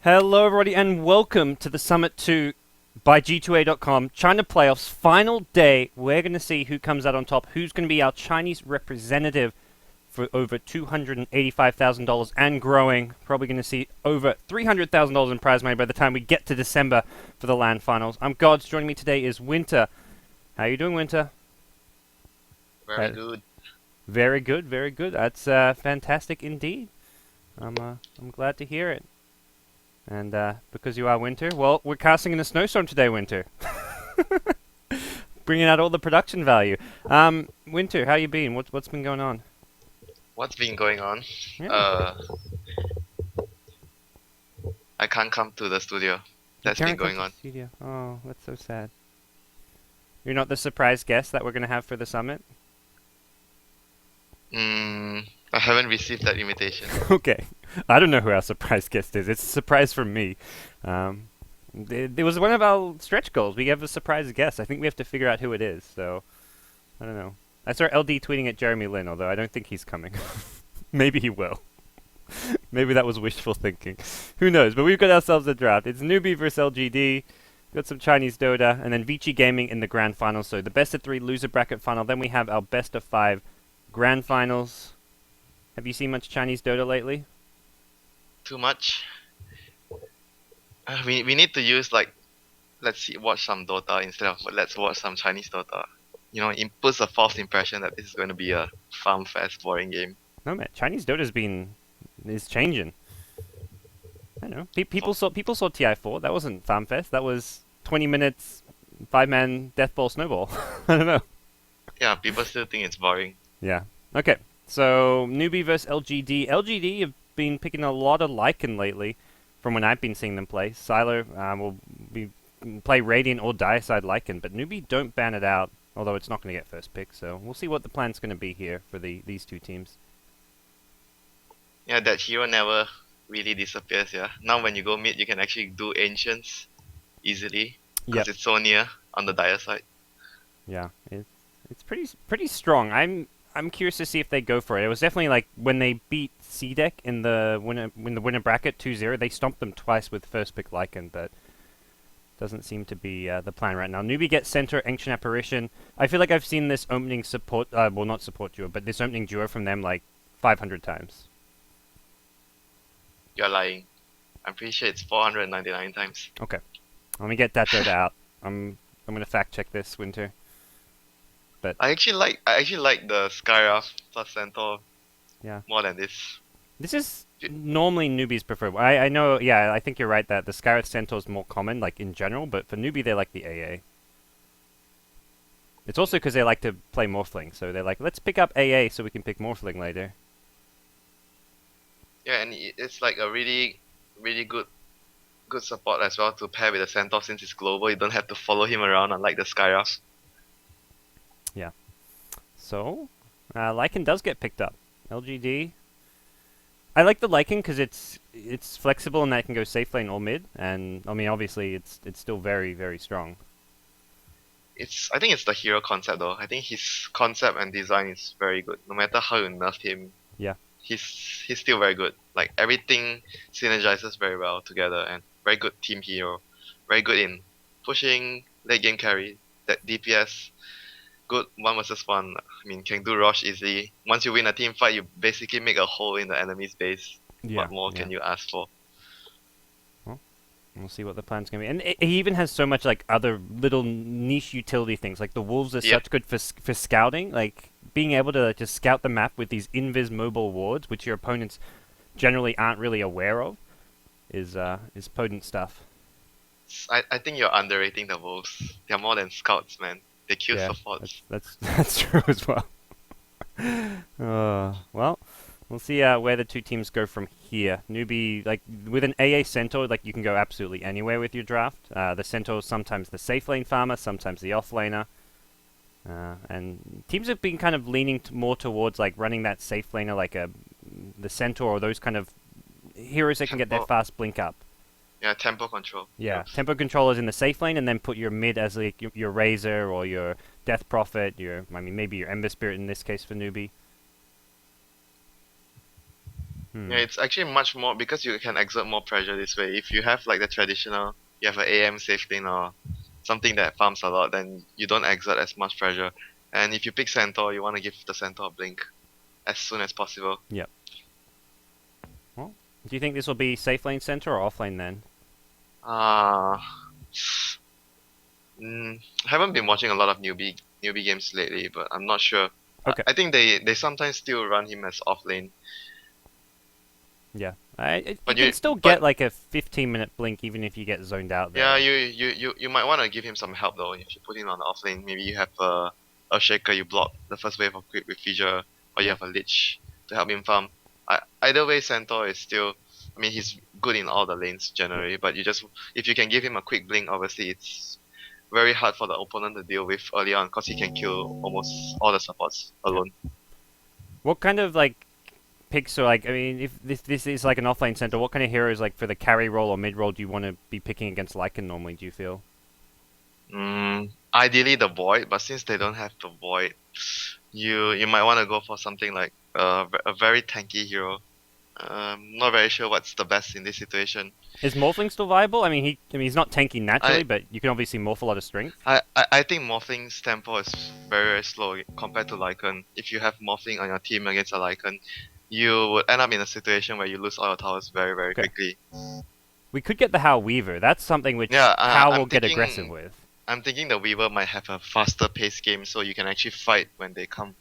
Hello everybody and welcome to the Summit 2 by G2A.com China Playoffs final day. We're going to see who comes out on top, who's going to be our Chinese representative for over $285,000 and growing. Probably going to see over $300,000 in prize money by the time we get to December for the LAN finals. I'm Gods. Joining me today is Winter. How are you doing, Winter? Very good. Very good, very good. That's fantastic indeed. I'm glad to hear it. And because you are Winter, well, we're casting in a snowstorm today, Winter. Bringing out all the production value. Winter, how you been? What's been going on? What's been going on? Yeah. I can't come to the studio. That's been going on. Studio. Oh, that's so sad. You're not the surprise guest that we're going to have for the summit? I haven't received that invitation. Okay. I don't know who our surprise guest is. It's a surprise from me. It was one of our stretch goals. We have a surprise guest. I think we have to figure out who it is. So, I don't know. I saw LD tweeting at Jeremy Lin, although I don't think he's coming. Maybe he will. Maybe that was wishful thinking. Who knows? But we've got ourselves a draft. It's Newbee versus LGD. Got some Chinese Dota, and then Vici Gaming in the grand final. So the best of 3 loser bracket final. Then we have our best of 5 grand finals. Have you seen much Chinese Dota lately? Too much. We need to use watch some Dota instead of let's watch some Chinese Dota. You know, it puts a false impression that this is going to be a farm fast boring game. No man, Chinese Dota's is changing. I don't know. People saw TI4. That wasn't farm fest. That was 20 minutes, 5-man death ball snowball. I don't know. Yeah, people still think it's boring. Yeah. Okay. So Newbee versus LGD. LGD have been picking a lot of Lycan lately, from when I've been seeing them play. Silo will play Radiant or Diacide Lycan, but Newbee don't ban it out, although it's not going to get first pick. So we'll see what the plan's going to be here for these two teams. Yeah, that hero never really disappears. Yeah. Now when you go mid, you can actually do Ancients easily because it's so near on the Dire side. Yeah, it's pretty strong. I'm curious to see if they go for it. It was definitely like when they beat CDEC in the winner bracket 2-0, they stomped them twice with first pick Lycan, but doesn't seem to be the plan right now. Newbee gets center Ancient Apparition. I feel like I've seen this opening support, well not support duo, but this opening duo from them like 500 times. You're lying. I'm pretty sure it's 499 times. Okay, let me get that data out. I'm gonna fact check this, Winter. But I actually like the Skywrath plus Centaur more than this. This is normally Newbee's preferred. I know, yeah, I think you're right that the Skywrath Centaur is more common, like in general, but for Newbee they like the AA. It's also because they like to play Morphling, so they're like, let's pick up AA so we can pick Morphling later. Yeah, and it's like a really, really good support as well to pair with the Centaur since it's global. You don't have to follow him around unlike the Skywrath. Yeah. So, Lycan does get picked up. LGD. I like the Lycan because it's flexible and that can go safe lane or mid, and I mean obviously it's still very, very strong. I think it's the hero concept though. I think his concept and design is very good. No matter how you nerf him, he's still very good. Like everything synergizes very well together, and very good team hero. Very good in pushing, late game carry, that DPS. Good 1 versus 1. I mean, can do Rosh easily. Once you win a team fight, you basically make a hole in the enemy's base. What more can you ask for? Well, we'll see what the plan's gonna be. And he even has so much like other little niche utility things. Like the wolves are such good for scouting. Like being able to just scout the map with these invis mobile wards, which your opponents generally aren't really aware of, is potent stuff. I think you're underrating the wolves. They're more than scouts, man. They kill supports. That's true as well. Well, we'll see where the two teams go from here. Newbie, like with an AA Centaur, like you can go absolutely anywhere with your draft. The Centaur is sometimes the safe lane farmer, sometimes the off laner. And teams have been kind of leaning more towards like running that safe laner like the Centaur or those kind of heroes that can get their Tempo, fast blink up. yeah, tempo control. Yeah, Yep. tempo controllers in the safe lane, and then put your mid as like your Razor or your Death Prophet, maybe your Ember Spirit in this case for Newbie. Yeah, Hmm. it's actually much more because you can exert more pressure this way. If you have like the traditional, you have an AM safe lane or something that farms a lot, then you don't exert as much pressure. And if you pick Centaur, you want to give the Centaur a blink as soon as possible. Yep. Well, do you think this will be safe lane center or off lane then? Ah, I haven't been watching a lot of newbie games lately, but I'm not sure. Okay. I think they sometimes still run him as off lane, Yeah. You but can you still get but like a 15-minute blink even if you get zoned out yeah, there. you might want to give him some help though. If you put him on the off lane, maybe you have a shaker, you block the first wave of creep with fissure, or you Yeah. have a lich to help him farm. Either way, Centaur is still. I mean, he's good in all the lanes Yeah. generally, but you just if you can give him a quick blink, obviously it's very hard for the opponent to deal with early on because he can kill almost all the supports Yeah. alone. What kind of like picks are like? I mean, if this is like an offlane center, what kind of heroes like for the carry role or mid role do you want to be picking against Lycan normally? Do you feel? Ideally the void, but since they don't have the void, you might want to go for something like a very tanky hero. Not very sure what's the best in this situation. Is Morphling still viable? I mean, he's not tanky naturally, I but you can obviously morph a lot of strength. I think Morphling's tempo is very slow compared to Lycan. If you have Morphling on your team against a Lycan, you would end up in a situation where you lose all your towers very Okay. quickly. We could get the How Weaver. That's something which Yeah, How will get aggressive with. I'm thinking the Weaver might have a faster pace game, so you can actually fight when they come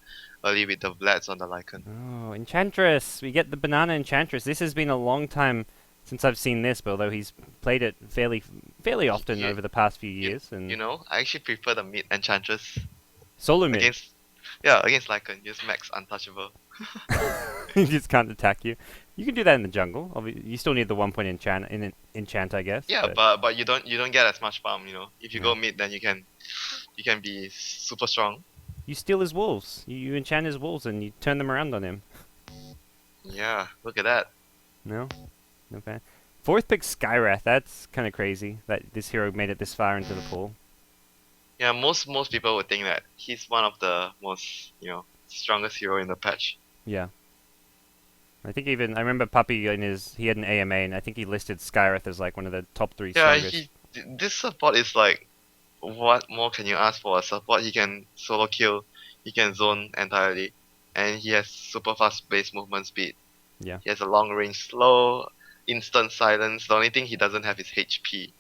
early with the Vlads on the Lycan. Oh, Enchantress! We get the Banana Enchantress. This has been a long time since I've seen this, but although he's played it fairly often You, over the past few you, years, you and know, I actually prefer the mid Enchantress solo mid. against, yeah, against Lycan. Use max untouchable. He just can't attack you. You can do that in the jungle. You still need the 1 point enchant, I guess. Yeah, But but you don't get as much farm. If you yeah. go mid, then you can be super strong. You steal his wolves. You enchant his wolves and you turn them around on him. Yeah, look at that. No, no fan. Fourth pick Skywrath. That's kind of crazy that this hero made it this far into the pool. Yeah, most people would think that he's one of the most strongest hero in the patch. Yeah. I remember Puppy he had an AMA and I think he listed Skywrath as like one of the top three Yeah, strongest. this support is like, what more can you ask for a support? He can solo kill, he can zone entirely, and he has super fast base movement speed. Yeah. He has a long range slow, instant silence. The only thing he doesn't have is HP.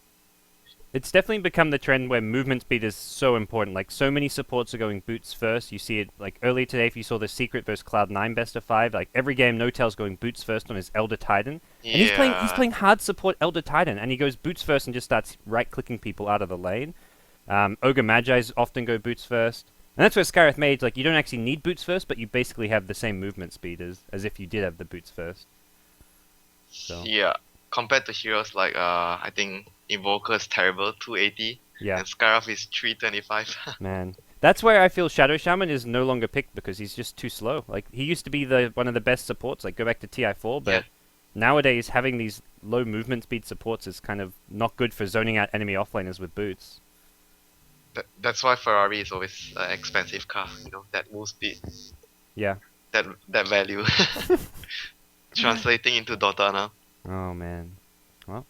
It's definitely become the trend where movement speed is so important. Like so many supports are going boots first. You see it like earlier today if you saw the Secret versus Cloud9 best of 5, like every game No Tail's going boots first on his Elder Titan. And he's Yeah, playing hard support Elder Titan and he goes boots first and just starts right clicking people out of the lane. Ogre Magi's often go boots first. And that's where Skywrath made like you don't actually need boots first, but you basically have the same movement speed as if you did have the boots first. So yeah. Compared to heroes like I think Invoker is terrible, 280, yeah. and Scaraf is 325. Man, that's where I feel Shadow Shaman is no longer picked because he's just too slow. Like he used to be the one of the best supports. Like go back to TI4, Yeah, but nowadays having these low movement speed supports is kind of not good for zoning out enemy offlaners with boots. that's why Ferrari is always an expensive car. That move speed, Yeah. that value, translating into Dota now. Oh man. Well,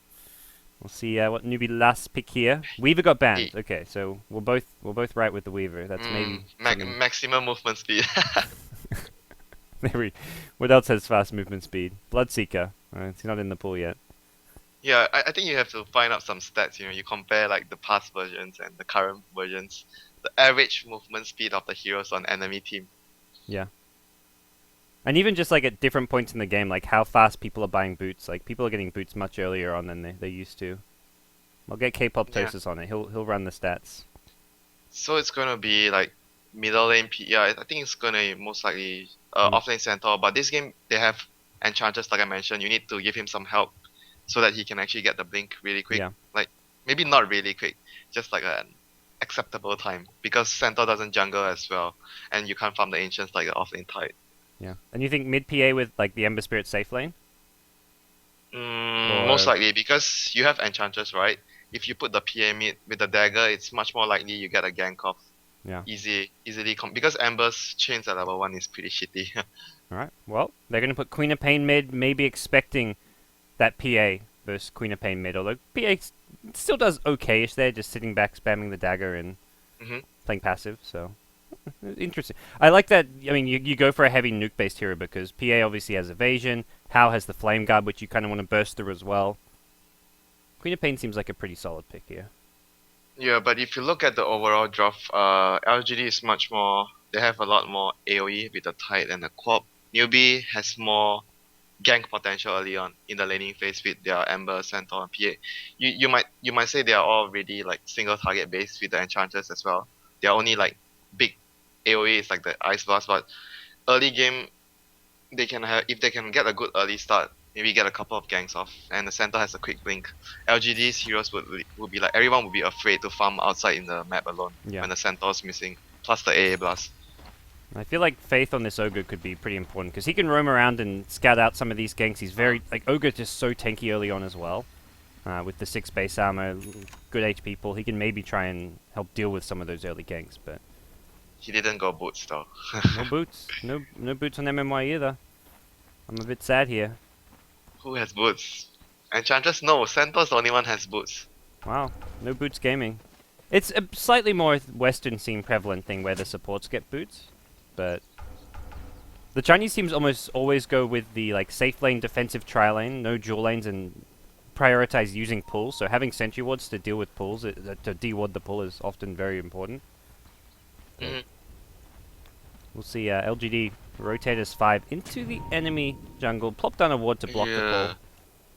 we'll see what newbie last pick here. Weaver got banned. He, Okay, so we're both right with the Weaver. That's maybe something. maximum movement speed. Maybe. What else has fast movement speed? Bloodseeker. He's not in the pool yet. Yeah, I think you have to find out some stats. You compare like the past versions and the current versions. The average movement speed of the heroes on enemy team. Yeah. And even just like at different points in the game, like how fast people are buying boots. Like people are getting boots much earlier on than they used to. I'll get K-pop Yeah. Tosis on it. He'll run the stats. So it's gonna be like middle lane, yeah, I think it's gonna most likely Mm. offlane Centaur. But this game they have enchanters, like I mentioned. You need to give him some help so that he can actually get the blink really quick. Yeah. Like maybe not really quick, just like an acceptable time because Centaur doesn't jungle as well, and you can't farm the ancients like the offlane Tide. Yeah. And you think mid PA with like the Ember Spirit safe lane? Most Or likely because you have enchanters, right? If you put the PA mid with the dagger, it's much more likely you get a gank off. yeah. Easily because Ember's chains at level 1 is pretty shitty. Alright. Well, they're gonna put Queen of Pain mid, maybe expecting that PA versus Queen of Pain mid, although PA still does okay-ish there, just sitting back, spamming the dagger and hmm playing passive, so interesting. I like that. I mean, you go for a heavy nuke-based hero because PA obviously has evasion. Hao has the flame guard, which you kind of want to burst through as well. Queen of Pain seems like a pretty solid pick here. Yeah, but if you look at the overall draft, LGD is much more. They have a lot more AOE with the Tide and the Quap. Newbee has more gank potential early on in the laning phase with their Ember, Centaur, and PA. You might say they are all really like single target based with the enchanters as well. They are only like big AOE is like the Ice Blast, but early game they can have if they can get a good early start, maybe get a couple of ganks off, and the center has a quick blink. LGD's heroes would be like everyone would be afraid to farm outside in the map alone Yeah. when the centaur's missing, plus the AA blast. I feel like Faith on this Ogre could be pretty important because he can roam around and scout out some of these ganks. He's very like Ogre's just so tanky early on as well. With the 6 base armor, good HP pull, he can maybe try and help deal with some of those early ganks, but He didn't go boots though. no boots. No boots on MMY either. I'm a bit sad here. Who has boots? Enchantress? No, Centaur's the only one has boots. Wow, no boots gaming. It's a slightly more Western scene prevalent thing where the supports get boots, but the Chinese teams almost always go with the like safe lane, defensive tri lane, no dual lanes, and prioritize using pulls. So having sentry wards to deal with pulls, to de-ward the pull is often very important. hmm We'll see LGD rotate as 5 into the enemy jungle, plop down a ward to block the pull.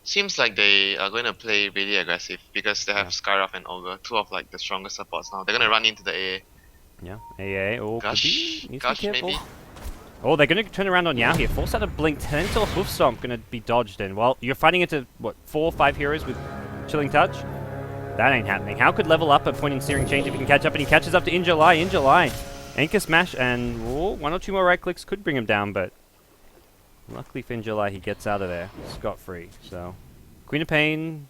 Seems like they are going to play really aggressive because they have Yeah. Skyrock and Ogre, two of like the strongest supports now. They're gonna run into the AA. Yeah, AA, oh, could Gush, be. Needs to Gush be careful. maybe. Oh, they're going to turn around on Yao here. Force out a blink. Tentacle Hoof Stomp going to be dodged in. Well, you're fighting into, what, 4 or 5 heroes with Chilling Touch? That ain't happening. How could level up a point in Searing Change if he can catch up? And he catches up to In July. Anchor Smash and 1 or 2 more right clicks could bring him down, but luckily for In July, he gets out of there scot-free. So, Queen of Pain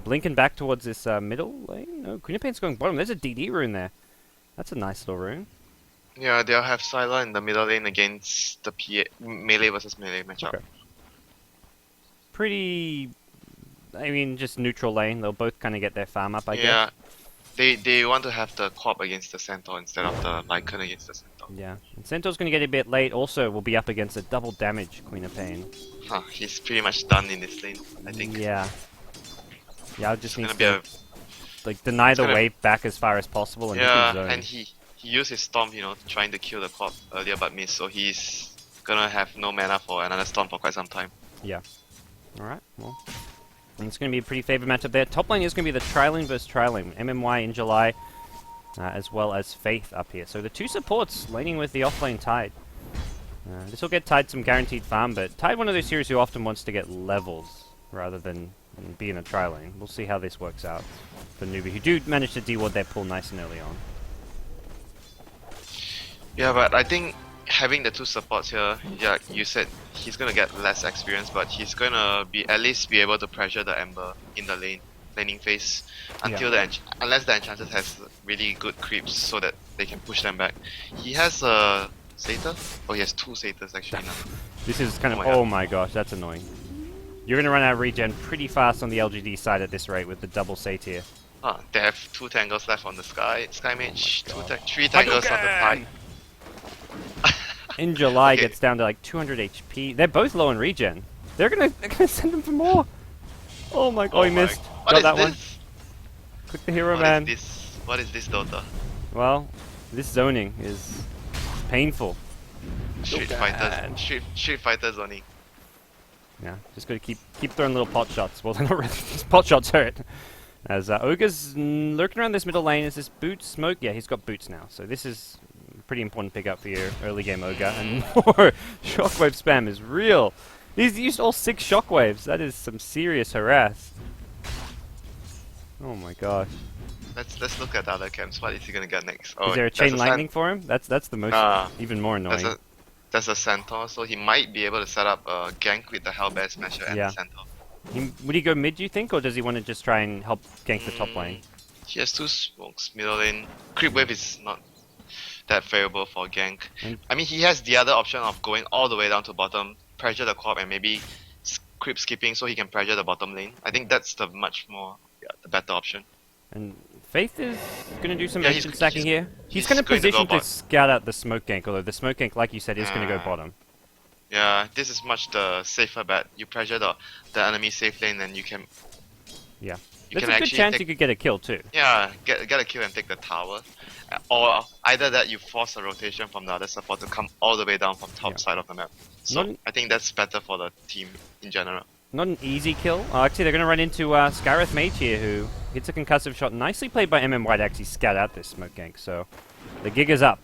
blinking back towards this middle lane. No, Queen of Pain's going bottom. There's a DD rune there. That's a nice little rune. Yeah, they'll have Syla in the middle lane against the melee versus melee matchup. Okay. Pretty, I mean, just neutral lane. They'll both kind of get their farm up, I Yeah, guess. they want to have the Quap against the Centaur instead of the Lycan against the Centaur. Yeah. And Centaur's going to get a bit late. Also, will be up against a double damage Queen of Pain. Huh, he's pretty much done in this lane, I think. Yeah. Yeah, just It's needs gonna be to like deny the gonna- wave back as far as possible and hit his yeah, zone. and he used his Storm, trying to kill the Quap earlier but missed, so he's gonna have no mana for another Storm for quite some time. Yeah. Alright, well. And it's going to be a pretty favored matchup there. Top lane is going to be the tri-lane versus tri-lane. MMY in July, as well as Faith up here. So the 2 supports laning with the offlane Tide. This will get Tide some guaranteed farm, but Tide one of those heroes who often wants to get levels rather than be in a tri-lane. We'll see how this works out for Newbee, who do manage to de-ward their pull nice and early on. Yeah, but I think having the 2 supports here, yeah, you said he's gonna get less experience, but he's gonna at least be able to pressure the Ember in the laning phase until unless the Enchantress has really good creeps so that they can push them back. He has a Satyr? Oh, he has 2 Satyrs actually now. This is kind of, Oh my God. oh my gosh, that's annoying. You're going to run out of regen pretty fast on the LGD side at this rate with the double Satyr. They have 2 Tangles left on the Sky Mage, Oh my God. 3 Tangles on the Tide. In July Okay. gets down to like 200 HP. They're both low on regen. They're gonna send him for more. Oh my god, Oh he my- missed. What Got is that this? one. Click the hero What man. is this? What is this, Dota? Well, this zoning is painful. Street God. Street Fighter zoning. Yeah, just gotta keep throwing little pot shots. Well, they're not really. These pot shots hurt. As Ogre's lurking around this middle lane. Is this boots smoke? Yeah, he's got boots now. So this is pretty important pickup for your early game Ogre. And more shockwave spam is real. He's used all 6 shockwaves. That is some serious harass. Oh my gosh. Let's look at the other camps. What is he gonna get next? Oh, is there a chain lightning for him? That's the most even more annoying. There's a centaur, so he might be able to set up a gank with the Hellbear Smasher and the centaur. Would he go mid, do you think, or does he want to just try and help gank the top lane? He has 2 smokes, middle lane. Creep wave is not that favorable for gank. I mean, he has the other option of going all the way down to bottom, pressure the co-op, and maybe creep skipping so he can pressure the bottom lane. I think that's the the better option. And Faith is going to do some ancient stacking here. He's going to going position to scout out the smoke gank, although the smoke gank, like you said, is going to go bottom. Yeah, this is much the safer bet. You pressure the enemy safe lane, and you can. Yeah, there's a good chance you could get a kill too. Yeah, get a kill and take the tower, or either that you force a rotation from the other support to come all the way down from top side of the map. So I think that's better for the team in general. Not an easy kill. Actually, they're going to run into Scarith Mage here, who hits a concussive shot. Nicely played by MMY to actually scout out this smoke gank. So the gig is up.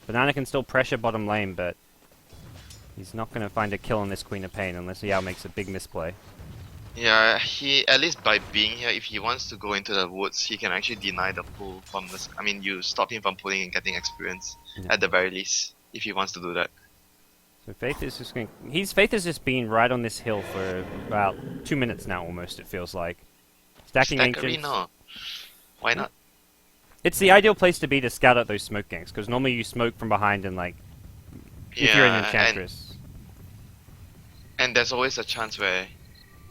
Banana can still pressure bottom lane, but he's not going to find a kill on this Queen of Pain unless Yao makes a big misplay. Yeah, he at least by being here, if he wants to go into the woods, he can actually deny the pull from this. I mean, you stop him from pulling and getting experience at the very least, if he wants to do that. So Faith is just going. Faith has just been right on this hill for about 2 minutes now, almost. It feels like stacking ancients. Arena. Why not? It's the ideal place to be to scout out those smoke ganks, because normally you smoke from behind and like if you're an enchantress. And there's always a chance where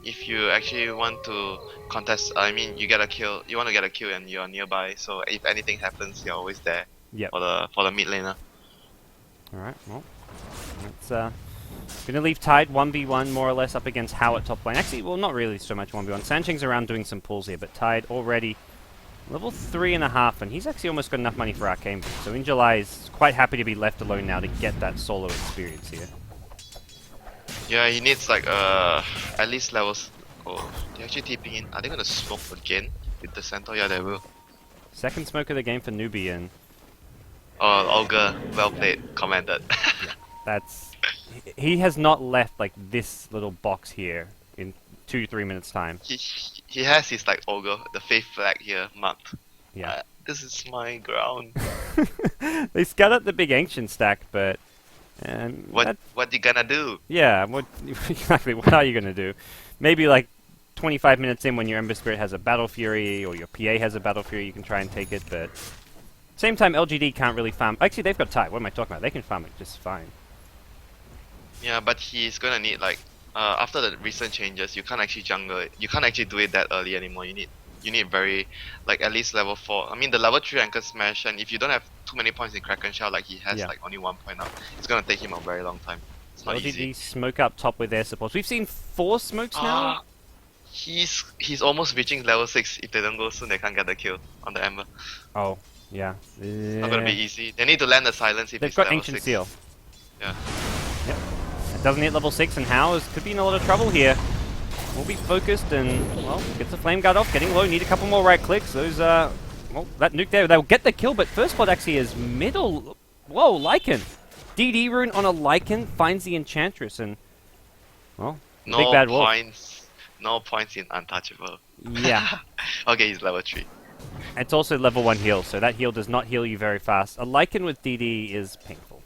if you actually want to contest, I mean, you get a kill. You want to get a kill and you're nearby. So if anything happens, you're always there. For the mid laner. All right. Well. It's gonna leave Tide 1v1 more or less up against How at top lane. Actually, well, not really so much 1v1. Sancheng's around doing some pulls here, but Tide already level 3.5, and he's actually almost got enough money for Arcane Boost. So in July, he's quite happy to be left alone now to get that solo experience here. Yeah, he needs like at least levels. Oh, they're actually TPing in. Are they gonna smoke again with the centaur? Yeah, they will. Second smoke of the game for Newbee, and Olga, well played, commended. He has not left like this little box here in 2-3 minutes time. He has his like Olga, the faith flag here marked. Yeah, this is my ground. They scout out the big ancient stack, but what you gonna do? Yeah, exactly? What are you gonna do? Maybe like 25 minutes in, when your Ember Spirit has a Battle Fury or your PA has a Battle Fury, you can try and take it. But same time, LGD can't really farm. Actually, they've got Tide. What am I talking about? They can farm it just fine. Yeah, but he's gonna need like after the recent changes, you can't actually jungle it. You can't actually do it that early anymore. You need very like at least level 4. I mean the level 3 Anchor Smash, and if you don't have too many points in Kraken Shell like he has like only 1 point up, it's gonna take him a very long time. It's not easy. Smoke up top with their supports. We've seen 4 smokes now. He's almost reaching level 6. If they don't go soon, they can't get the kill on the Ember. Oh, yeah. It's not gonna be easy. They need to land the silence if they've got Ancient 6. Seal. Yeah. Yep. It doesn't hit level 6, and How could be in a lot of trouble here. Will be focused and, well, gets the Flame Guard off, getting low, need a couple more right clicks. Those, well, that nuke there, they'll get the kill, but first blood actually is middle. Whoa, Lycan. DD rune on a Lycan finds the Enchantress, and, well, big bad wolf. No points in Untouchable. Yeah. Okay, he's level 3. It's also level 1 heal, so that heal does not heal you very fast. A Lycan with DD is painful.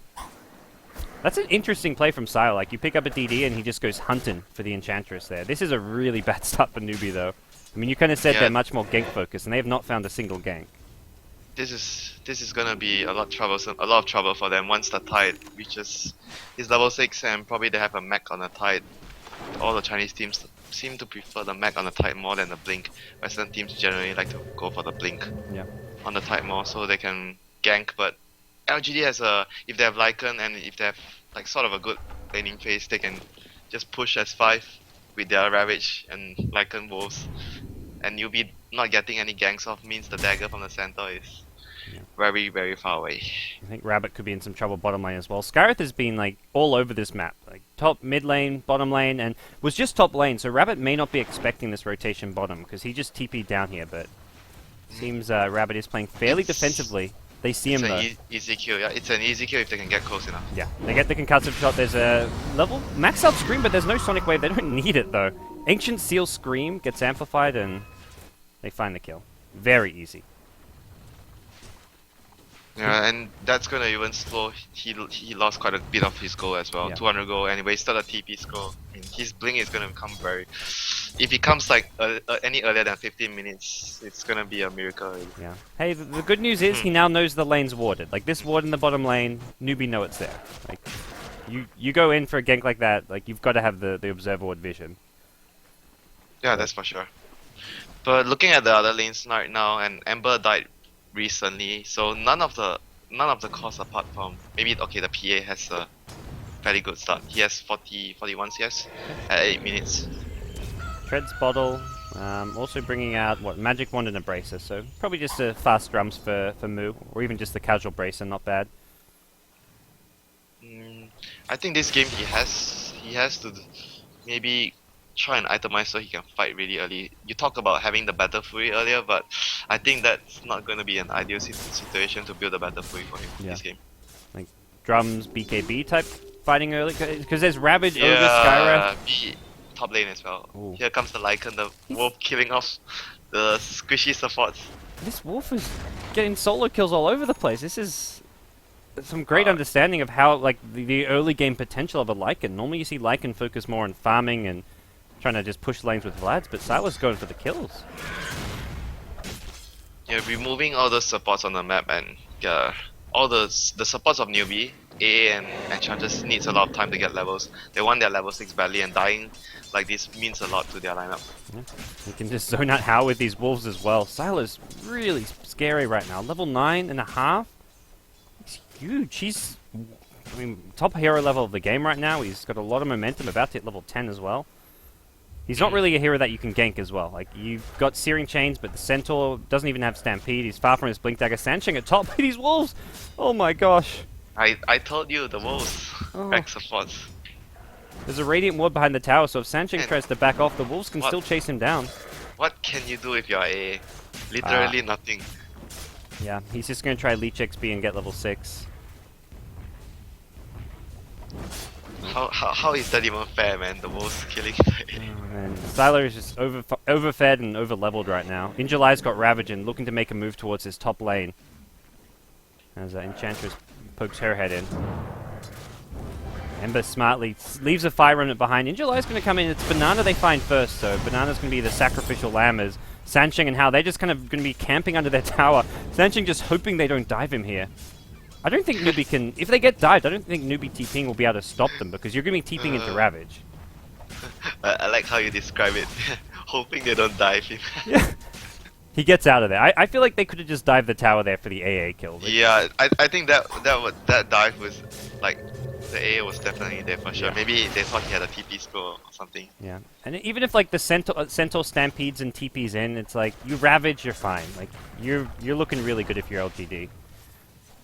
That's an interesting play from Sile. Like, you pick up a DD and he just goes hunting for the Enchantress there. This is a really bad start for Newbee, though. I mean, you kind of said they're much more gank focused, and they have not found a single gank. This is gonna be a lot of trouble for them once the Tide reaches his level 6, and probably they have a mech on the Tide. All the Chinese teams seem to prefer the mech on the Tide more than the blink. Western teams generally like to go for the blink on the Tide more, so they can gank. But LGD has if they have Lycan and if they have like sort of a good laning phase, they can just push S5 with their Ravage and Lycan Wolves, and Newbee not getting any ganks off means the dagger from the center is very, very far away. I think Rabbit could be in some trouble bottom lane as well. Scarith has been like all over this map, like top, mid lane, bottom lane, and was just top lane, so Rabbit may not be expecting this rotation bottom because he just TP'd down here, but seems Rabbit is playing fairly defensively. They see him It's though. an easy kill, yeah. It's an easy kill if they can get close enough. Yeah, they get the concussive shot. There's a level max out scream, but there's no sonic wave. They don't need it though. Ancient Seal scream gets amplified and they find the kill. Very easy. Yeah, and that's gonna even slow. He lost quite a bit of his gold as well. Yeah. 200 gold, and he wasted a TP score. I mean, his blink is gonna become very. If he comes like any earlier than 15 minutes, it's gonna be a miracle already. Yeah. Hey, the good news is he now knows the lane's warded. Like this ward in the bottom lane, Newbee know it's there. Like you go in for a gank like that, like you've got to have the observer ward vision. Yeah, that's for sure. But looking at the other lanes right now, and Ember died recently, so none of the cores apart from maybe okay the PA has a very good start. He has 41 CS at 8 minutes. Treads bottle, also bringing out what magic wand and a bracer, so probably just a fast drums for Moo, or even just the casual bracer, not bad. I think this game he has to maybe try and itemize so he can fight really early. You talked about having the battle fury earlier, but I think that's not going to be an ideal situation to build a battle fury for him in this game. Like drums, BKB type fighting early, because there's Ravage, Ogre, Yeah, Skyra. Top lane as well. Ooh. Here comes the Lycan, the wolf killing off the squishy supports. This wolf is getting solo kills all over the place. This is some great understanding of how, like, the early game potential of a Lycan. Normally you see Lycan focus more on farming and trying to just push lanes with Vlads, but Silas going for the kills. Yeah, removing all the supports on the map and all the supports of Newbee, AA and Enchanters needs a lot of time to get levels. They want their level 6 badly, and dying like this means a lot to their lineup. Yeah. You can just zone out How with these wolves as well. Silas really scary right now. Level 9.5. He's huge. He's, I mean, top hero level of the game right now. He's got a lot of momentum, about to hit level 10 as well. He's not really a hero that you can gank as well. Like, you've got Searing Chains, but the Centaur doesn't even have Stampede. He's far from his Blink Dagger. Sancheng at top. These wolves! Oh my gosh. I told you, the wolves. Back supports. There's a Radiant Ward behind the tower, so if Sancheng tries to back off, the wolves can still chase him down. What can you do if you're AA? Literally nothing. Yeah, he's just going to try Leech XP and get level 6. How is that even fair, man? The wolves killing. And Sylar is just overfed and overleveled right now. Injuly's got Ravage and looking to make a move towards his top lane. As Enchantress pokes her head in. Ember smartly leaves a Fire Remnant behind. Injuly's going to come in. It's Banana they find first, so Banana's going to be the sacrificial lamb as Sancheng and Hao, they're just kind of going to be camping under their tower. Sancheng just hoping they don't dive him here. I don't think Newbee can... If they get dived, I don't think Newbee TPing will be able to stop them, because you're going to be TPing into Ravage. I like how you describe it. Hoping they don't dive him. Yeah. He gets out of there. I feel like they could have just dived the tower there for the AA kill. Yeah, I think that dive was like the AA was definitely there for sure. Yeah. Maybe they thought he had a TP score or something. Yeah, and even if like the Centaur stampedes and TPs in, it's like you Ravage, you're fine. Like you're looking really good if you're LGD.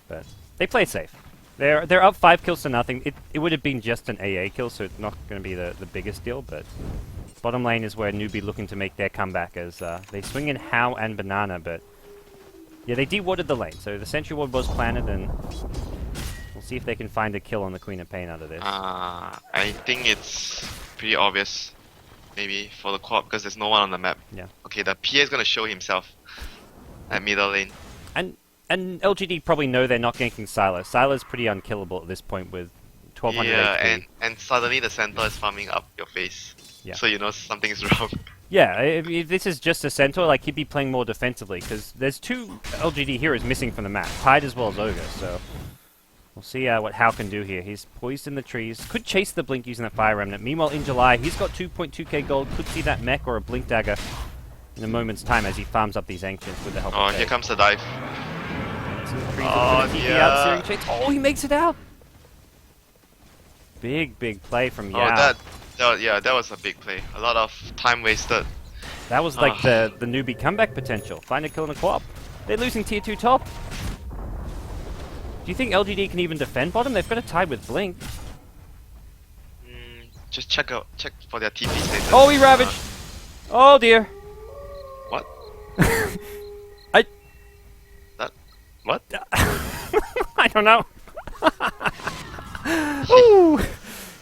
But they play safe. They're up 5 kills to nothing. It would have been just an AA kill, so it's not going to be the biggest deal, but bottom lane is where Newbee looking to make their comeback as they swing in Hao and Banana, but yeah, they de-warded the lane, so the Sentry Ward was planted, and we'll see if they can find a kill on the Queen of Pain out of this. I think it's pretty obvious, maybe, for the co-op, because there's no one on the map. Yeah. Okay, the PA is going to show himself at middle lane. And LGD probably know they're not ganking Sylar. Sylar's pretty unkillable at this point with 1200 yeah, HP. and suddenly the Centaur is farming up your face. Yeah. So you know something's wrong. Yeah, if this is just a Centaur, like he'd be playing more defensively, because there's 2 LGD heroes missing from the map, Tide as well as Ogre, so we'll see what Hao can do here. He's poised in the trees, could chase the Blink using that Fire Remnant. Meanwhile, in July, he's got 2.2k gold, could see that mech or a Blink Dagger in a moment's time as he farms up these Ancients with the help of Here comes the dive. Oh, yeah. Oh, he makes it out! Big play from Yao. That was a big play. A lot of time wasted. That was like the Newbee comeback potential. Find a kill in the co-op. They're losing tier 2 top. Do you think LGD can even defend bottom? They've got a tie with Blink. Just check for their TP status. Oh, he ravaged! Oh dear. What? What? I don't know. Ooh.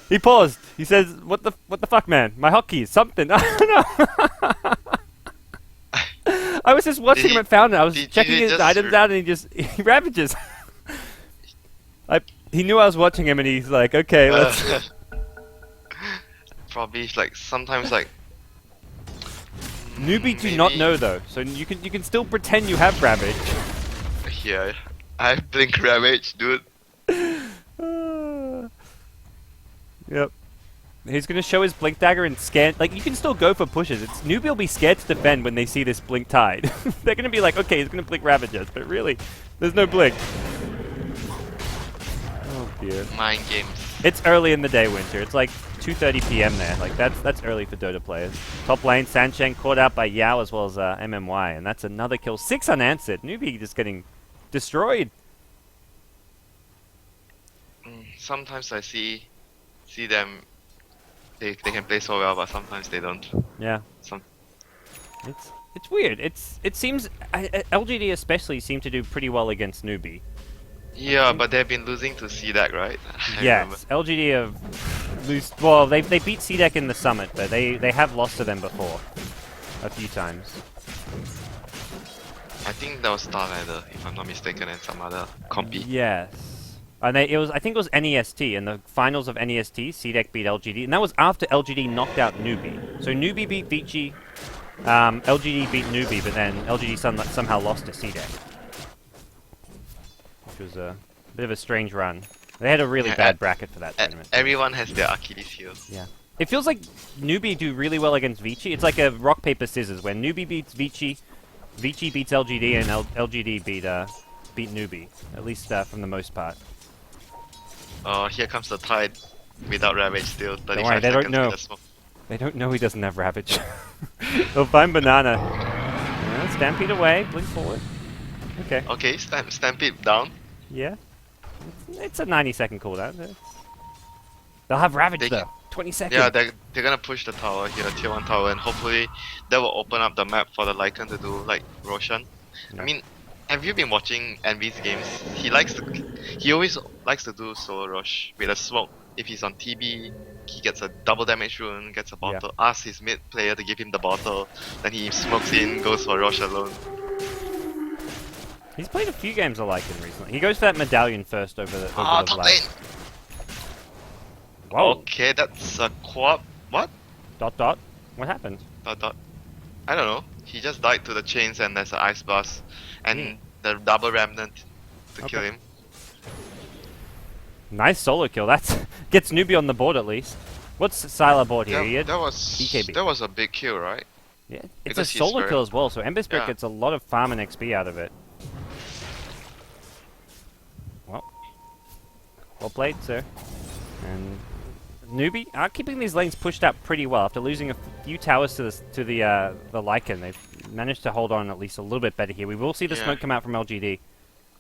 He paused. He says, "What the fuck, man? My hotkey, something." I don't know. I was just watching him at Fountain. I was checking his items out, and he ravages. He knew I was watching him, and he's like, "Okay, let's." Probably like sometimes like. Newbie do not know though, so you can still pretend you have ravage. Yeah, I have blink ravage, dude. Yep. He's gonna show his blink dagger and scan. Like, you can still go for pushes. Newbie will be scared to defend when they see this blink tide. They're gonna be like, okay, he's gonna blink ravage us, but really, there's no blink. Oh dear. Mind games. It's early in the day, Winter. It's like 2:30 p.m. there. Like, that's early for Dota players. Top lane, Sancheng caught out by Yao as well as MMY, and that's another kill. 6 unanswered. Newbie just getting destroyed. Sometimes I see them. They can play so well, but sometimes they don't. Yeah. It's weird. It seems LGD especially seem to do pretty well against Newbie. Yeah, but they've been losing to CDAC, right? Yes, LGD have lost. Well, they beat CDAC in the summit, but they have lost to them before a few times. I think that was Starladder, if I'm not mistaken, and some other compy. Yes. And I think it was NEST in the finals of NEST. CDAC beat LGD, and that was after LGD knocked out Newbie. So Newbie beat Vici, LGD beat Newbie, but then LGD somehow lost to CDAC, which was a bit of a strange run. They had a really bad bracket for that tournament. Everyone has their Achilles heel. Yeah. It feels like Newbie do really well against Vici. It's like a rock paper scissors where Newbie beats Vici, Vici beats LGD, and LGD beat Newbie, at least from the most part. Oh, here comes the tide without Ravage still. 35 don't worry, they don't know. They don't know he doesn't have Ravage. They'll find Banana. Yeah, Stampede away, blink forward. Okay. Okay, Stampede down. Yeah. It's a 90-second cooldown. They'll have Ravage though. 20 seconds. Yeah, they're gonna push the tower here, tier 1 tower, and hopefully that will open up the map for the Lycan to do like Roshan. Yeah. I mean, have you been watching Envy's games? He always likes to do solo rush with a smoke. If he's on TB, he gets a double damage rune, gets a bottle, asks his mid player to give him the bottle, then he smokes in, goes for rush alone. He's played a few games of Lycan recently. He goes for that medallion first over the top lane. Whoa. Okay, that's a co-op. What? ... What happened? ... I don't know. He just died to the chains and there's an ice blast. And the double remnant to kill him. Nice solo kill. That gets Newbie on the board at least. What's Sylar board here? That was BKB. That was a big kill, right? Yeah, it's a solo kill as well, so Ember Spirit gets a lot of farm and XP out of it. Well played, sir. And Newbie are keeping these lanes pushed up pretty well after losing a few towers to the Lycan. They've managed to hold on at least a little bit better here. We will see the smoke come out from LGD.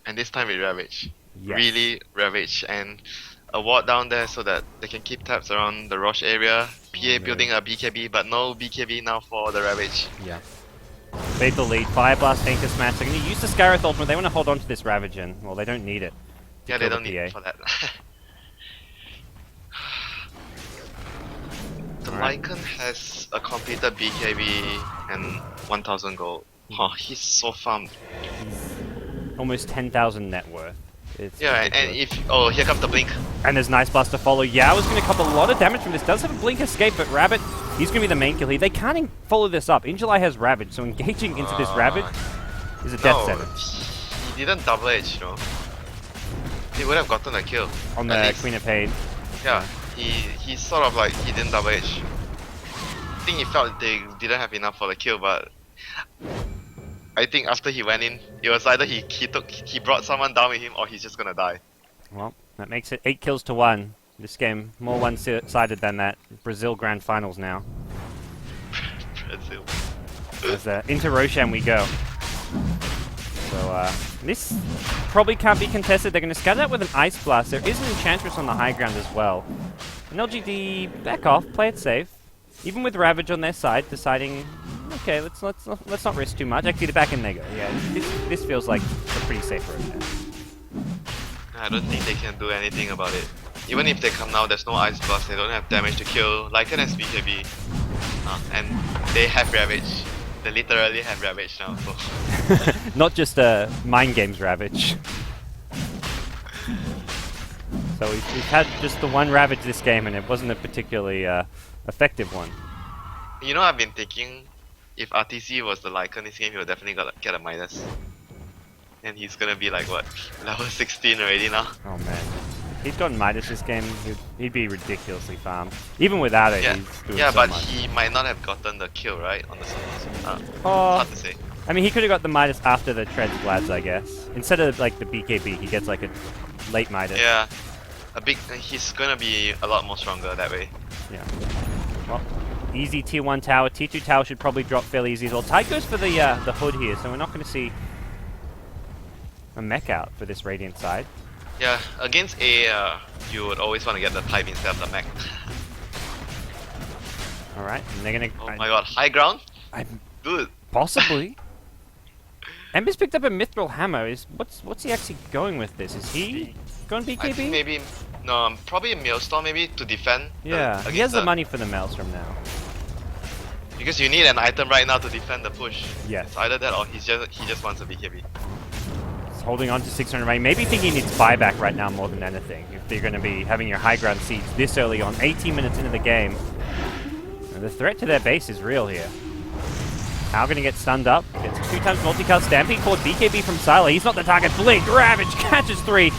And this time with Ravage. Yes. Really Ravage, and a ward down there so that they can keep tabs around the Roche area. PA building a BKB, but no BKB now for the Ravage. Yeah. Fade the lead. Fire Blast, Anchor Smash. They're going to use the Skyrath ultimate. They want to hold on to this Ravage in. Well, they don't need it. Yeah, they don't need it for that. The Lycan has a completed BKB and 1000 gold. Oh, he's so farmed. Almost 10,000 net worth. It's and if... Oh, here comes the blink. And there's Nice Blast to follow. Yao is going to cop a lot of damage from this. Does have a blink escape, but Rabbit, he's going to be the main kill here. They can't follow this up. Injuly has Ravage, so engaging into this Ravage is a death sentence. He didn't double edge, you know. He would have gotten a kill. On the Queen of Pain. Yeah, he sort of like, he didn't double edge. I think he felt they didn't have enough for the kill, but I think after he went in, it was either he brought someone down with him or he's just gonna die. Well, that makes it 8 kills to 1. This game more one-sided than that Brazil Grand Finals now. Brazil. As into Roshan we go. So this probably can't be contested. They're going to scatter that with an Ice Blast. There is an Enchantress on the high ground as well. And LGD back off, play it safe. Even with Ravage on their side, deciding, okay, let's not risk too much. Actually, the back end they go. Yeah, this feels like a pretty safe road there. I don't think they can do anything about it. Even if they come now, there's no Ice Blast, they don't have damage to kill. Lycan has BKB, and they have Ravage. They literally have Ravage now, so... Not just a Mind Games Ravage. So we've had just the one Ravage this game, and it wasn't a particularly effective one. You know, I've been thinking, if RTC was the Lycan this game, he would definitely get a Midas. And he's gonna be like, what, level 16 already now? Oh man. If he'd gotten Midas this game, he'd be ridiculously farmed. Even without it, yeah. he's doing yeah, so but much. he might not have gotten the kill, right? On the Oh. hard to say. I mean, he could have got the Midas after the Treads Glads, I guess. Instead of like the BKB, he gets like a late Midas. Yeah. He's gonna be a lot more stronger that way. Yeah. Well, easy tier 1 tower. Tier 2 tower should probably drop fairly easy as well. Tide goes for the hood here, so we're not going to see a mech out for this Radiant side. Yeah, against A, you would always want to get the Tide instead of the mech. Alright, and they're going to... Oh my god, high ground? Dude. Possibly. Ember's picked up a Mithril Hammer. What's he actually going with this? Is he going BKB? I think maybe... No, probably a Maelstrom maybe to defend. Yeah, he has the money for the Maelstrom now. Because you need an item right now to defend the push. Yes. It's either that or he just wants a BKB. He's holding on to 600 money. Maybe thinking it's buyback right now more than anything. If they're going to be having your high ground seeds this early on, 18 minutes into the game. And the threat to their base is real here. How going to get stunned up? Gets 2 times multicast. Stampede caught BKB from Sylar. He's not the target. Blink. Ravage catches 3.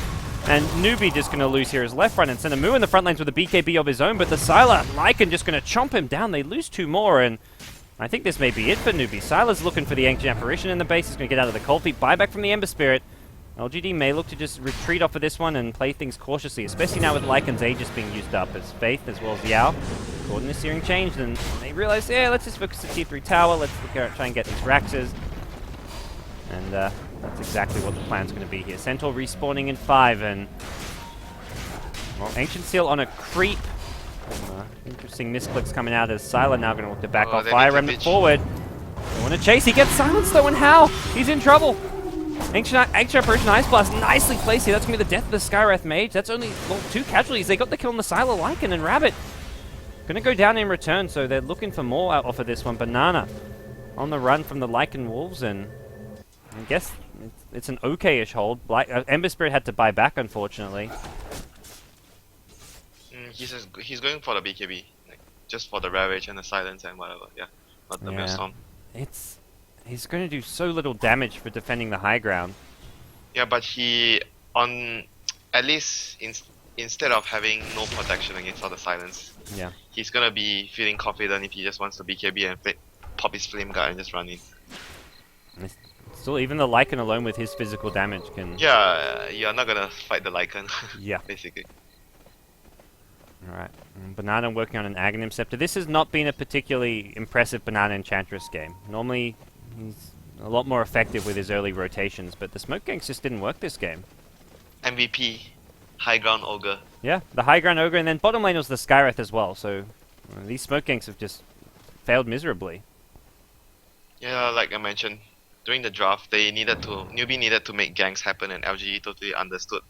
And Newbee just going to lose here his left front and send a Moo in the front lanes with a BKB of his own. But the Sylar, Lycan just going to chomp him down. They lose 2 more. And I think this may be it for Newbee. Sylar's looking for the Ancient Apparition in the base. He's going to get out of the Cold Feet. Buyback from the Ember Spirit. LGD may look to just retreat off of this one and play things cautiously, especially now with Lycan's Aegis being used up as Faith as well as Yao. Caught in the Searing Change, and they realize, yeah, let's just focus the tier 3 tower, let's try and get these Raxes. And that's exactly what the plan's going to be here. Centaur respawning in 5, and... Well, Ancient Seal on a creep. Interesting misclicks coming out as Sylar now going to look to back off. Fire Remnant forward. They want to chase, he gets silenced though, and how? He's in trouble! Ancient Apparition Ice Blast nicely placed here. That's going to be the death of the Skywrath Mage. That's only, well, 2 casualties. They got the kill on the Sylar, Lycan, and Rabbit. Going to go down in return, so they're looking for more off of this one. Banana on the run from the Lycan Wolves, and I guess it's an okay-ish hold. Ember Spirit had to buy back, unfortunately. He's going for the BKB, like, just for the Ravage and the Silence and whatever, yeah. Not the Maelstrom. He's going to do so little damage for defending the high ground. Yeah, but at least instead of having no protection against all the Silence, yeah, he's gonna be feeling confident if he just wants to BKB and pop his Flame Guard and just run in. Still, even the Lycan alone with his physical damage can... Yeah, you're not gonna fight the Lycan. Yeah. Basically. Alright, Banana working on an Aghanim Scepter. This has not been a particularly impressive Banana Enchantress game. Normally, he's a lot more effective with his early rotations, but the Smoke Ganks just didn't work this game. MVP, High Ground Ogre. Yeah, the High Ground Ogre, and then bottom lane was the Skywrath as well, so these Smoke Ganks have just failed miserably. Yeah, like I mentioned, during the draft, Newbee needed to make ganks happen, and LGD totally understood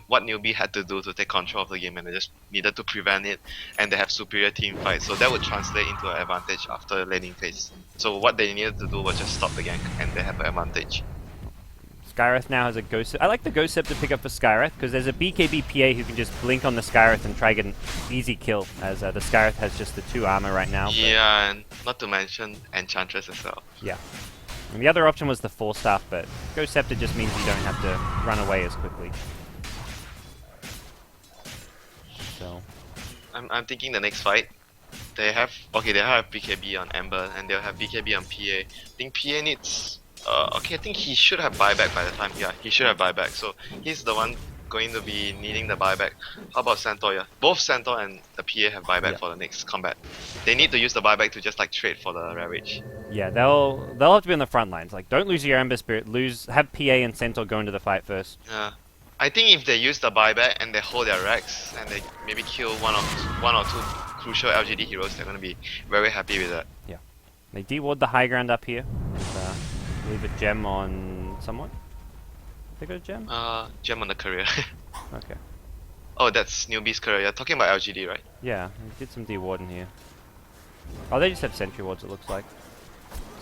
what Newbee had to do to take control of the game, and they just needed to prevent it, and they have superior team fight, so that would translate into an advantage after laning phase. So what they needed to do was just stop the gank, and they have an advantage. Skywrath now has a Ghost Scepter. I like the Ghost Scepter to pick up for Skywrath, because there's a BKB PA who can just blink on the Skywrath and try to get an easy kill, as the Skywrath has just the 2 armor right now. Yeah, and not to mention Enchantress as well. Yeah. And the other option was the 4-staff, but Ghost Scepter just means you don't have to run away as quickly. So I'm thinking the next fight, they have BKB on Ember, and they'll have BKB on PA. I think PA needs I think he should have buyback by the time. Yeah, he should have buyback. So he's the one going to be needing the buyback. How about Centaur? Yeah, both Centaur and the PA have buyback for the next combat. They need to use the buyback to just like trade for the Ravage. Yeah, they'll have to be on the front lines. Like, don't lose your Ember Spirit. Have PA and Centaur go into the fight first. Yeah, I think if they use the buyback and they hold their Rex and they maybe kill one or two crucial LGD heroes, they're gonna be very happy with that. Yeah. They de-ward the high ground up here. And, leave a gem on someone. They got a gem? Gem on the career. Okay. Oh, that's Newbee's career. You're talking about LGD, right? Yeah, they did some de-warding here. Oh, they just have sentry wards, it looks like.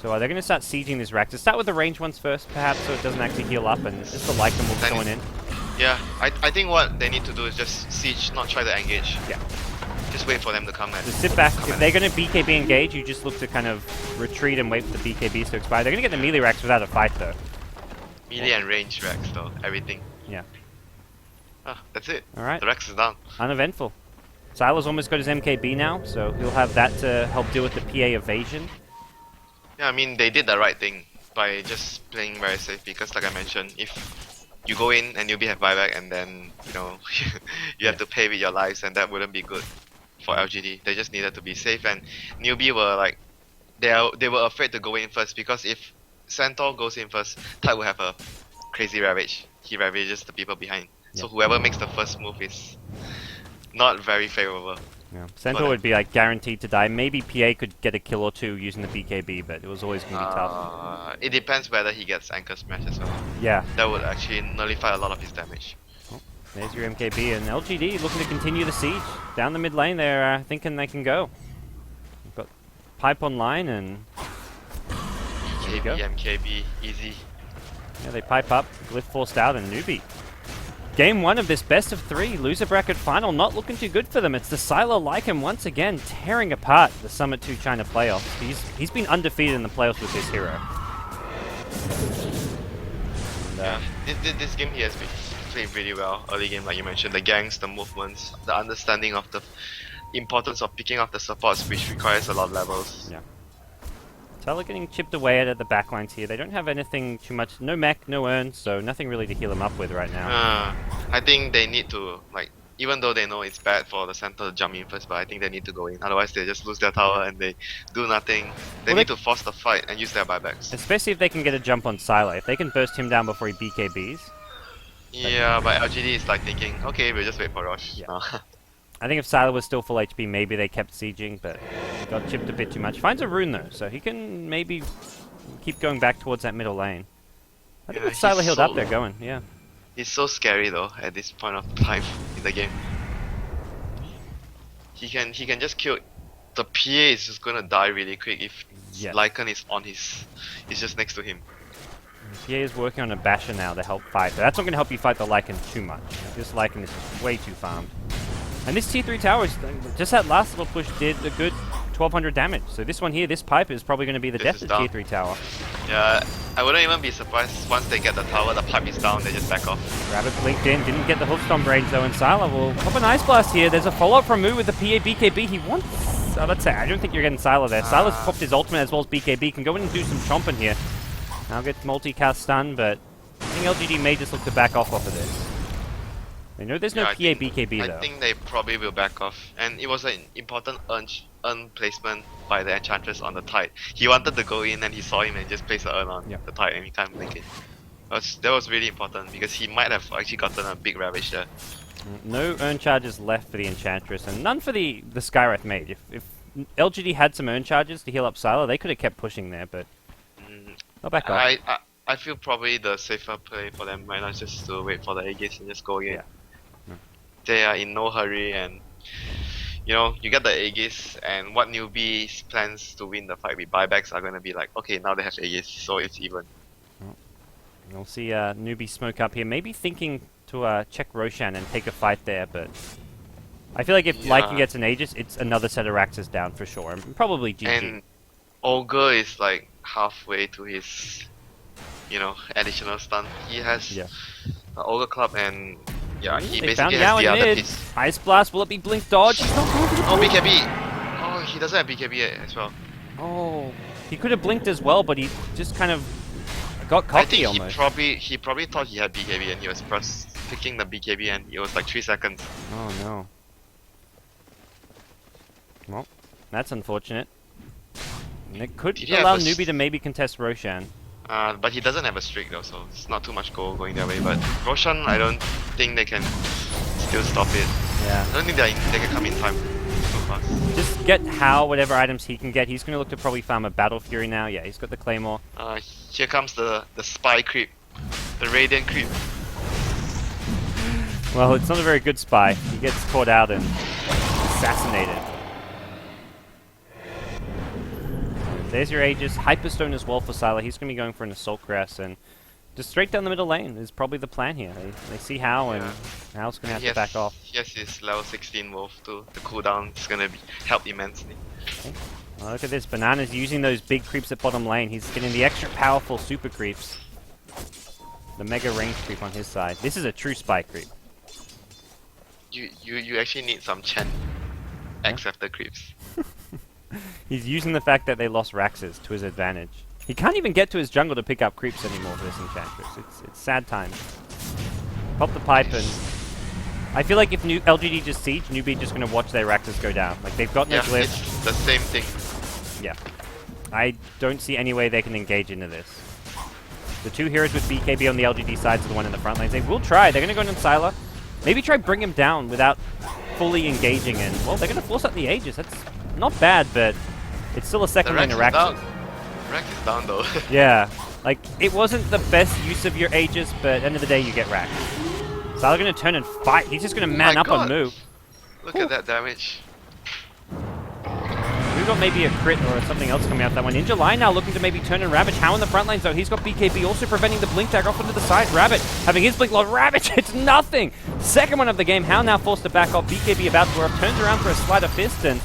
So they're going to start sieging this rack. To start with the range ones first, perhaps, so it doesn't actually heal up, and just the Lycan will going in. Yeah, I think what they need to do is just siege, not try to engage. Yeah. Just wait for them to come and... Just sit back. If they're going to BKB engage, you just look to kind of retreat and wait for the BKBs to expire. They're going to get the melee racks without a fight, though. Melee and range racks, though. Everything. Yeah. Ah, that's it. Alright. The Rex is down. Uneventful. Siler's almost got his MKB now, so he'll have that to help deal with the PA evasion. Yeah, I mean, they did the right thing by just playing very safe because, like I mentioned, if you go in and Newbee have buyback and then, you know, you have to pay with your lives, and that wouldn't be good for LGD. They just needed to be safe, and Newbee were like, they were afraid to go in first because if Centaur goes in first, Tide will have a crazy Ravage. He ravages the people behind. So whoever makes the first move is not very favorable. Yeah. Centaur would be like guaranteed to die. Maybe PA could get a kill or two using the BKB, but it was always going to be tough. It depends whether he gets Anchor Smash as well. Yeah. That would actually nullify a lot of his damage. Oh, there's your MKB, and LGD looking to continue the siege. Down the mid lane, they're thinking they can go. We've got Pipe online, and there you go. MKB, easy. Yeah, they pipe up, Glyph forced out, and Newbee. Game 1 of this best of 3 loser bracket final, not looking too good for them. It's the Sylar Lycan once again tearing apart the Summit 2 China playoffs. He's been undefeated in the playoffs with this hero. And, this game he has been playing really well. Early game, like you mentioned, the ganks, the movements, the understanding of the importance of picking up the supports, which requires a lot of levels. Yeah. Sylar getting chipped away at the backlines here. They don't have anything too much, no mech, no urn, so nothing really to heal him up with right now. I think they need to, like, even though they know it's bad for the center to jump in first, but I think they need to go in. Otherwise, they just lose their tower and they do nothing. They need to force the fight and use their buybacks. Especially if they can get a jump on Sylar. If they can burst him down before he BKBs. Yeah, but LGD is like thinking, okay, we'll just wait for Rosh. Yeah. I think if Sylar was still full HP, maybe they kept sieging, but he got chipped a bit too much. Finds a rune though, so he can maybe keep going back towards that middle lane. I think with Sylar healed up, they're going, yeah. He's so scary though at this point of time in the game. He can just kill. The PA is just gonna die really quick if Lycan is on his. He's just next to him. PA is working on a basher now to help fight, but that's not gonna help you fight the Lycan too much. This Lycan is just way too farmed. And this tier 3 tower, just that last little push did a good 1200 damage. So this one here, this pipe is probably going to be the death of tier 3 tower. Yeah, I wouldn't even be surprised once they get the tower, the pipe is down, they just back off. Rabbit blinked in, didn't get the Hoofstomp range though, and Sylar will pop an Ice Blast here. There's a follow-up from Moo with the PA BKB. He wants... let's say, I don't think you're getting Sylar there. Sylar's popped his ultimate as well as BKB. Can go in and do some chomping here. Now gets multicast stun, but I think LGD may just look to back off of this. They know there's no PA BKB though. I think they probably will back off. And it was an important urn placement by the Enchantress on the Tide. He wanted to go in and he saw him and just placed the urn on the Tide and he can't blink it. That was really important because he might have actually gotten a big Ravage there. No urn charges left for the Enchantress and none for the Skywrath Mage. If LGD had some urn charges to heal up Sylar, they could have kept pushing there, but they'll back off. I feel probably the safer play for them right now is just to wait for the Aegis and just go again. They are in no hurry, and you know, you get the Aegis, and what Newbee's plans to win the fight with buybacks are going to be like, okay, now they have Aegis, so it's even. We'll see Newbee smoke up here, maybe thinking to check Roshan and take a fight there, but I feel like if Lycan gets an Aegis, it's another set of Raxes down for sure, and probably GG. And Ogre is like halfway to his, you know, additional stun. He has the Ogre Club and he basically has the other piece. Ice Blast, will it be Blink Dodge? He's not going for the BKB! Oh, he doesn't have BKB as well. Oh, he could have blinked as well, but he just kind of got cocky almost. I think he probably thought he had BKB and he was picking the BKB and it was like 3 seconds. Oh no. Well, that's unfortunate. And it could allow Newbee to maybe contest Roshan. But he doesn't have a streak though, so it's not too much goal going their way. But Roshan, I don't think they can still stop it. Yeah. I don't think they can come in time. So fast. Just get How whatever items he can get. He's going to look to probably farm a Battle Fury now. Yeah, he's got the Claymore. Here comes the spy creep. The Radiant creep. Well, it's not a very good spy. He gets caught out and assassinated. There's your Aegis. Hyperstone as well for Sylar. He's going to be going for an Assault Crest, and just straight down the middle lane is probably the plan here. They see How, and How's going to have to back off. Yes, his level 16 Wolf too. The cooldown is going to help immensely. Okay. Well, look at this. Banana's using those big creeps at bottom lane. He's getting the extra powerful super creeps. The mega range creep on his side. This is a true spy creep. You actually need some Chen X after creeps. He's using the fact that they lost Raxes to his advantage. He can't even get to his jungle to pick up creeps anymore for this Enchantress. It's sad times. Pop the pipe, and I feel like if LGD just siege, Newbee just going to watch their Raxes go down. Like, they've got no glyph. It's the same thing. Yeah. I don't see any way they can engage into this. The two heroes with BKB on the LGD sides are the one in the front lanes. They will try. They're going to go into Sylar. Maybe try bring him down without fully engaging in. Well, they're going to force up the Aegis. That's not bad, but it's still a second lane of Raxes. Rax is down though. Yeah. Like, it wasn't the best use of your Aegis, but at the end of the day, you get racked. Sylar going to turn and fight. He's just going to man up on Moo. Look at that damage. We've got maybe a crit or something else coming out that one. Ninja Lion now looking to maybe turn and Ravage. How in the front lane, though? He's got BKB also preventing the blink tag off onto the side. Rabbit having his blink load. Ravage, it's nothing! Second one of the game. How now forced to back off. BKB about to up. Turns around for a Sleight of Fist, and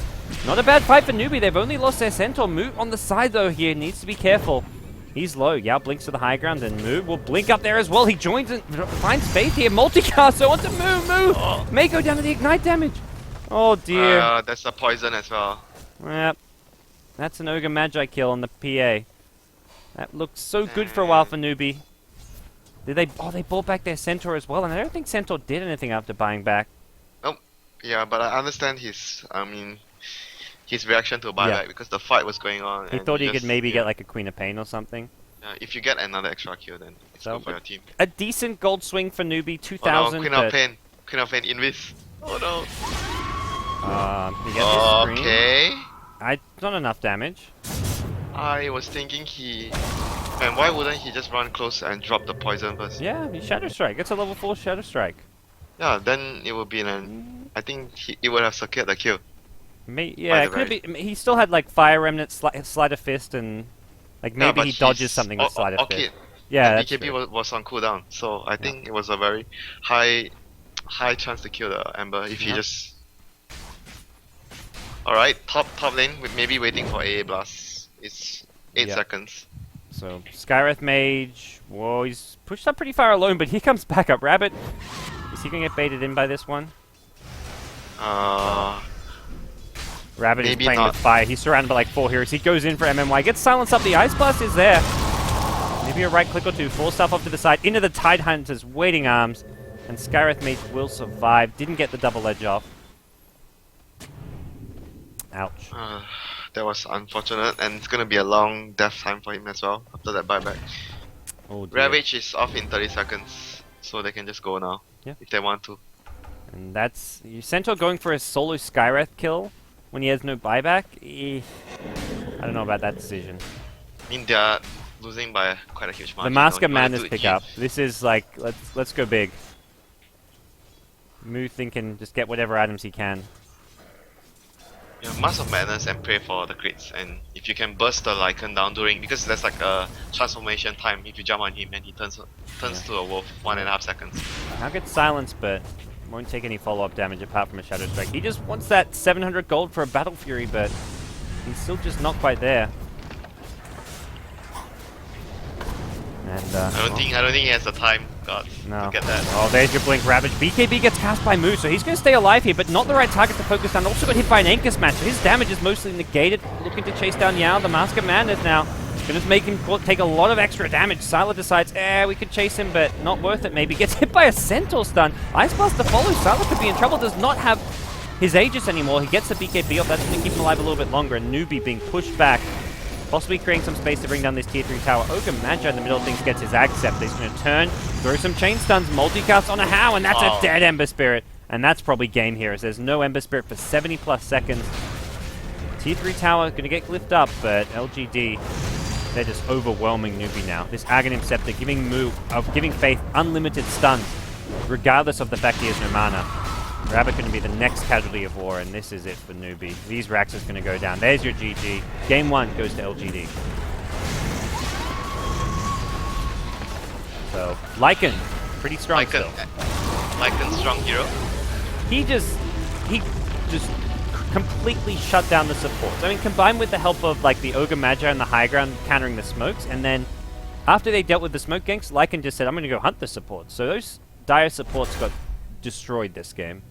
not a bad fight for Newbee. They've only lost their Centaur. Moo on the side, though, here. Needs to be careful. He's low. Yao blinks to the high ground, and Moo will blink up there as well. He joins and finds faith here. Multicast, so onto Moo. Moo may go down to the Ignite damage. Oh, dear. That's a poison as well. Yep. That's an Ogre Magi kill on the PA. That looked so good for a while for Newbee. Did they? Oh, they bought back their Centaur as well, and I don't think Centaur did anything after buying back. Nope. Yeah, but I understand his reaction to a buyback because the fight was going on. He thought he could maybe get like a Queen of Pain or something. If you get another extra kill, then it's good for your team. A decent gold swing for Newbee, 2,000. Oh, no, Queen of Pain. Queen of Pain invis. Oh no. You get this screen. Okay. Not enough damage. I was thinking man, why wouldn't he just run close and drop the poison first? Yeah, he Shadow Strike. It's a level 4 Shadow Strike. Yeah, then it would be I think it would have secured the kill. Yeah, it could be. He still had like Fire Remnant, Sleight of Fist, and like maybe he dodges something with Sleight of Fist. Yeah, and BKB was on cooldown, so I think it was a very high chance to kill the Ember if he just. Alright, top lane with maybe waiting for AA Blast. It's 8 seconds. So Skywrath Mage, whoa, he's pushed up pretty far alone, but here comes backup Rabbit. Is he gonna get baited in by this one? Rabbit is playing with fire. He's surrounded by like 4 heroes. He goes in for MMY, gets silenced up. The Ice Blast is there. Maybe a right click or two. Force stuff off to the side. Into the Tide Hunter's waiting arms. And Skywrath Mage will survive. Didn't get the double edge off. Ouch. That was unfortunate, and it's gonna be a long death time for him as well after that buyback. Oh dear. Ravage is off in 30 seconds, so they can just go now if they want to. And that's Centaur going for a solo Skywrath kill when he has no buyback. I don't know about that decision. I mean, they're losing by quite a huge margin. The Mask of Madness pick up. This is like let's go big. Moo thinking just get whatever items he can. Yeah, Mask of Madness and pray for the crits, and if you can burst the Lycan down because there's like a transformation time if you jump on him and he turns to a wolf 1.5 seconds. Now gets silenced, but won't take any follow-up damage apart from a Shadow Strike. He just wants that 700 gold for a Battle Fury, but he's still just not quite there. And I don't think he has the time, God, to get that. Oh, there's your blink, Ravage. BKB gets cast by Moo, so he's going to stay alive here, but not the right target to focus on. Also got hit by an Anchor Smash, so his damage is mostly negated. Looking to chase down Yao. The Mask of Madness now going to make him take a lot of extra damage. Sylar decides, we could chase him, but not worth it maybe. Gets hit by a Centaur stun. Ice Blast to follow. Sylar could be in trouble. Does not have his Aegis anymore. He gets the BKB off. That's going to keep him alive a little bit longer. And Newbee being pushed back. Possibly creating some space to bring down this tier 3 tower. Ogre Magi in the middle of things gets his Ag Scepter. He's going to turn, throw some chain stuns, multicast on a How, and that's a dead Ember Spirit. And that's probably game here, as there's no Ember Spirit for 70 plus seconds. Tier 3 tower going to get glyphed up, but LGD, they're just overwhelming Newbee now. This Aghanim Scepter giving Faith unlimited stuns, regardless of the fact he has no mana. Rabbit going to be the next casualty of war, and this is it for Newbee. These racks is going to go down. There's your GG. Game 1 goes to LGD. So, Lycan, pretty strong still. Lycan's strong hero. He just completely shut down the supports. I mean, combined with the help of like the Ogre Magi and the high ground countering the smokes, and then after they dealt with the smoke ganks, Lycan just said, I'm going to go hunt the supports. So those dire supports got destroyed this game.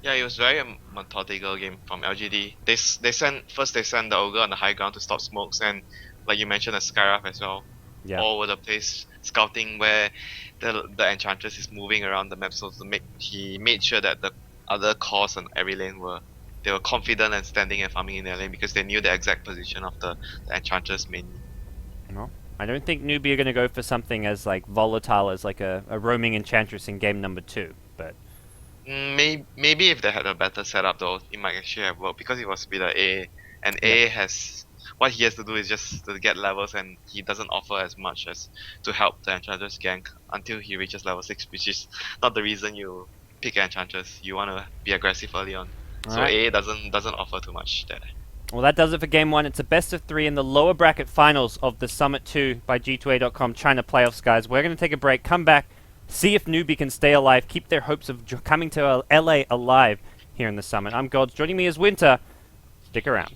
Yeah, it was very methodical game from LGD. They sent the Ogre on the high ground to stop smokes, and like you mentioned, the Skyraf as well. Yeah. All over the place, scouting where the Enchantress is moving around the map, so he made sure that the other cores on every lane were confident and standing and farming in their lane because they knew the exact position of the Enchantress mainly. No, I don't think Newbee are going to go for something as like volatile as like a roaming Enchantress in game number 2, but maybe if they had a better setup though, it might actually have worked because it was with the A, and A has what he has to do is just to get levels, and he doesn't offer as much as to help the Enchantress gank until he reaches level 6, which is not the reason you pick Enchantress. You want to be aggressive early on. So A doesn't offer too much there. Well, that does it for game 1. It's a best of 3 in the lower bracket finals of the Summit 2 by G2A.com China playoffs, guys. We're going to take a break, come back, see if Newbee can stay alive, keep their hopes of coming to LA alive here in the Summit. I'm Gods. Joining me is Winter. Stick around.